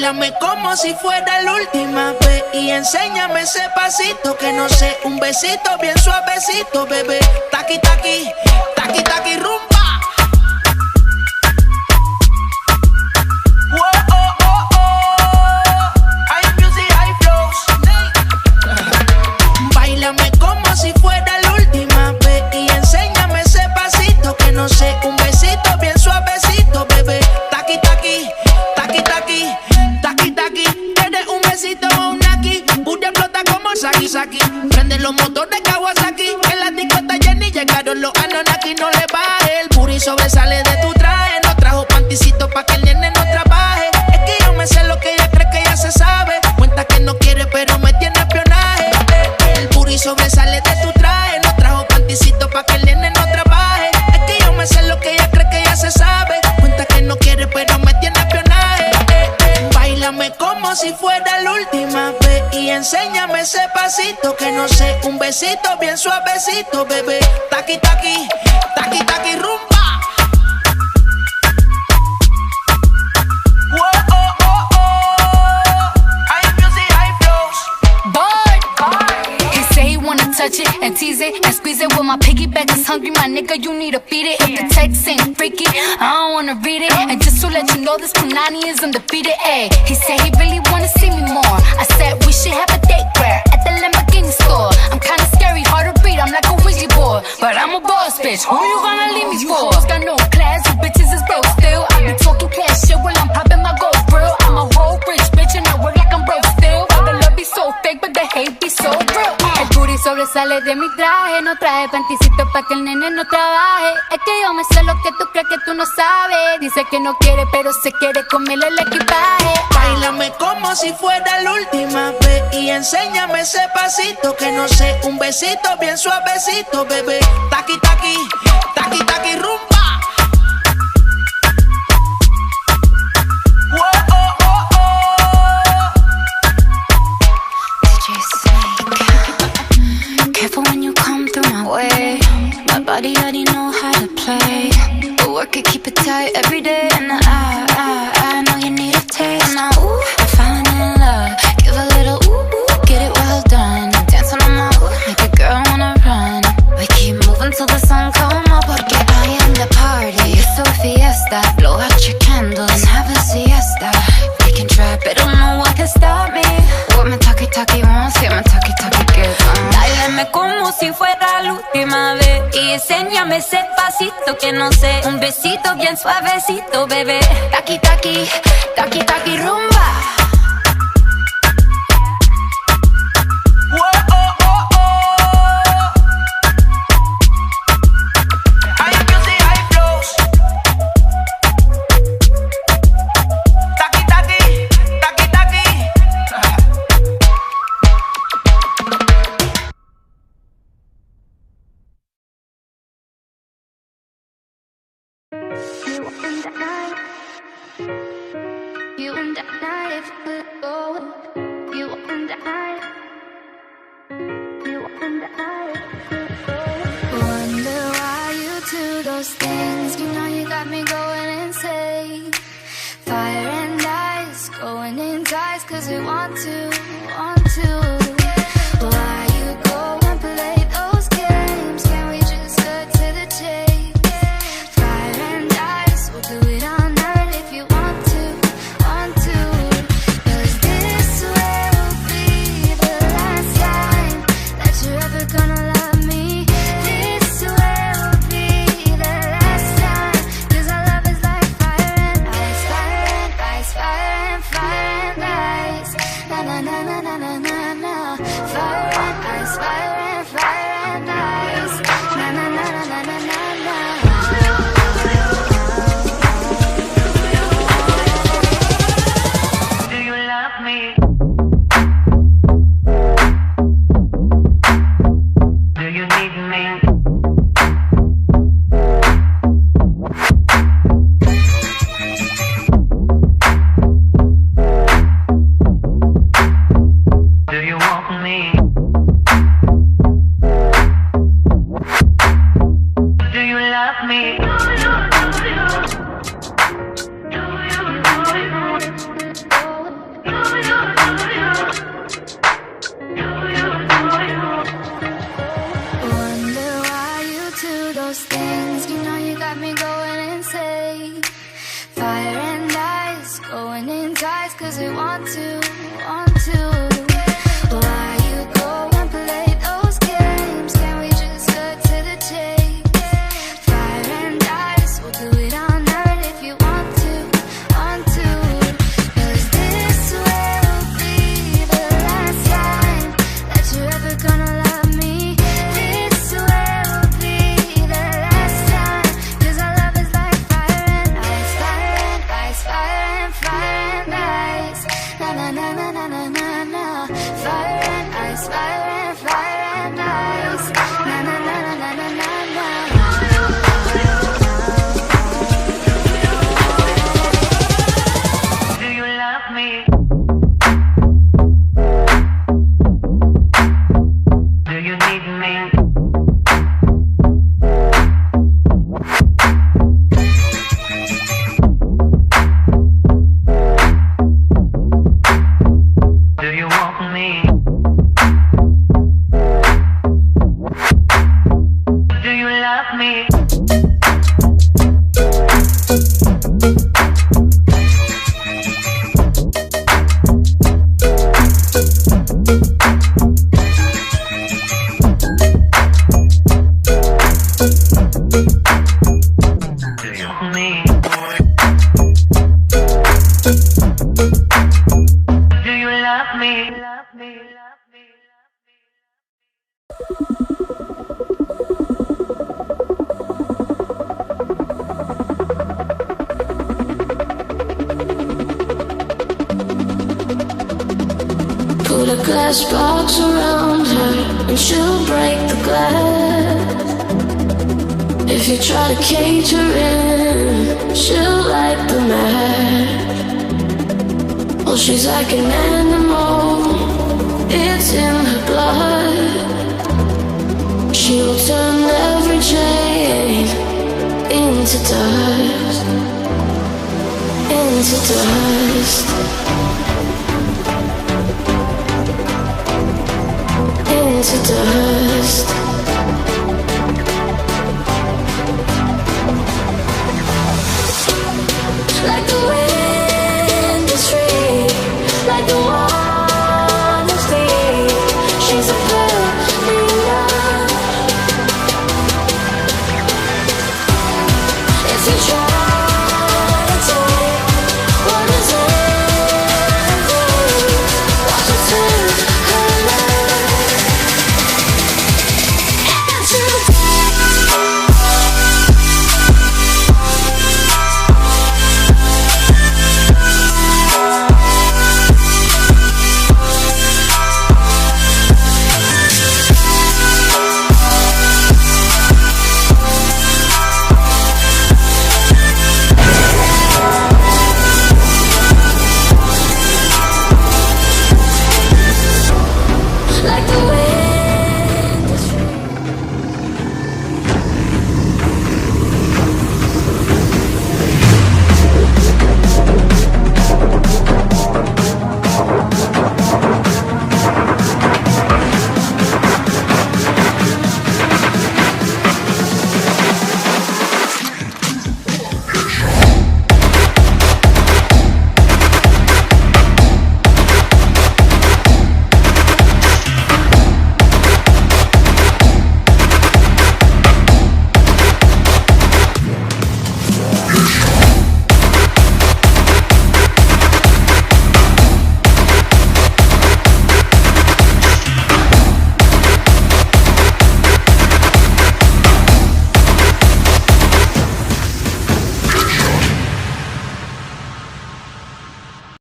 Báilame como si fuera la última vez y enséñame ese pasito que no sé, un besito bien suavecito, bebé. Taki, taki, taki, taki, rumba. Báilame como si fuera la última vez y enséñame ese pasito que no sé, un besito bien suavecito, bebé. Taki, taki, taki, taki, taki, taki. ¿Quieres un besito o un aquí? Booty explota como Saki, Saki. Prende los motores Kawasaki. En la discota Jenny llegaron los Anonaki. No le baje, el booty sobresale de tu traje. No trajo panticito pa' que el nene no trabaje. Es que yo me sé lo que ella cree que ella se sabe. Cuenta que no quiere pero me tiene espionaje. El booty sobresale de tu traje. No trajo panticito pa' que el nene no trabaje. Es que yo me sé lo que ella cree que ella se sabe. Cuenta que no quiere pero me tiene espionaje. Báilame como si fuera la última vez y enséñame ese pasito que no sé, un besito bien suavecito, bebé. Taki, taki, taki, taki, rumba. Touch it and tease it and squeeze it. When my piggyback is hungry, my nigga, you need to feed it. If the text ain't freaky, I don't wanna read it. And just to let you know, this Punani is undefeated. Ayy, he said he really wanna see me more. I said we should have a date where at the Lamborghini store. I'm kinda scary, hard to read, I'm like a Ouija board, but I'm a boss bitch. Who you gonna leave me for? Got no class, you bitches is broke still. I be talking cash shit while I'm popping my gold grill. I'm a whole rich bitch and I work like I'm broke still. All the love be so fake, but the hate be so real. El booty sobresale de mi traje. No traje panticito pa' que el nene no trabaje. Es que yo me sé lo que tú crees que tú no sabes. Dice que no quiere pero se quiere comerle el equipaje. Báilame como si fuera la última vez y enséñame ese pasito que no sé, un besito bien suavecito, bebé. Taki, taki, taki, taki, rumba. Careful when you come through my way. My body already know how to play. But work it, keep it tight every day. And I know you need a taste. Now, ooh, I'm falling in love. Give a little ooh, get it well done. Dance on my ooh, make a girl wanna run. We keep moving till the sun come up. Porque I am the party. It's so fiesta. Blow out your candles and have a siesta. We can try, but don't know what can stop me. What my talkie wants, yeah, my talkie gets on. Báilame como si fuera la última vez y enséñame ese pasito que no sé, un besito bien suavecito, bebé. Taki, taki, taki, taki, rumba. just cause we want to, want to. Why you go and play those games? Can we just cut to the chase? Fire and ice, we'll do it all night if you want to, want to. Cause this will be the last time that you're ever gonna love me. This will be the last time, cause our love is like fire and ice, fire and ice, fire and ice. Na na na na na na na na. Fire and ice, fire and ice. Na na na na na na na na. Do you love me? Do you need me? Do you want me? Do you love me? Do you want me? Do you love me? Put a glass box around her and she'll break the glass. If you try to cage her in, she'll light the match. Oh, she's like an animal, it's in her blood. She'll turn every chain into dust, into dust, into dust.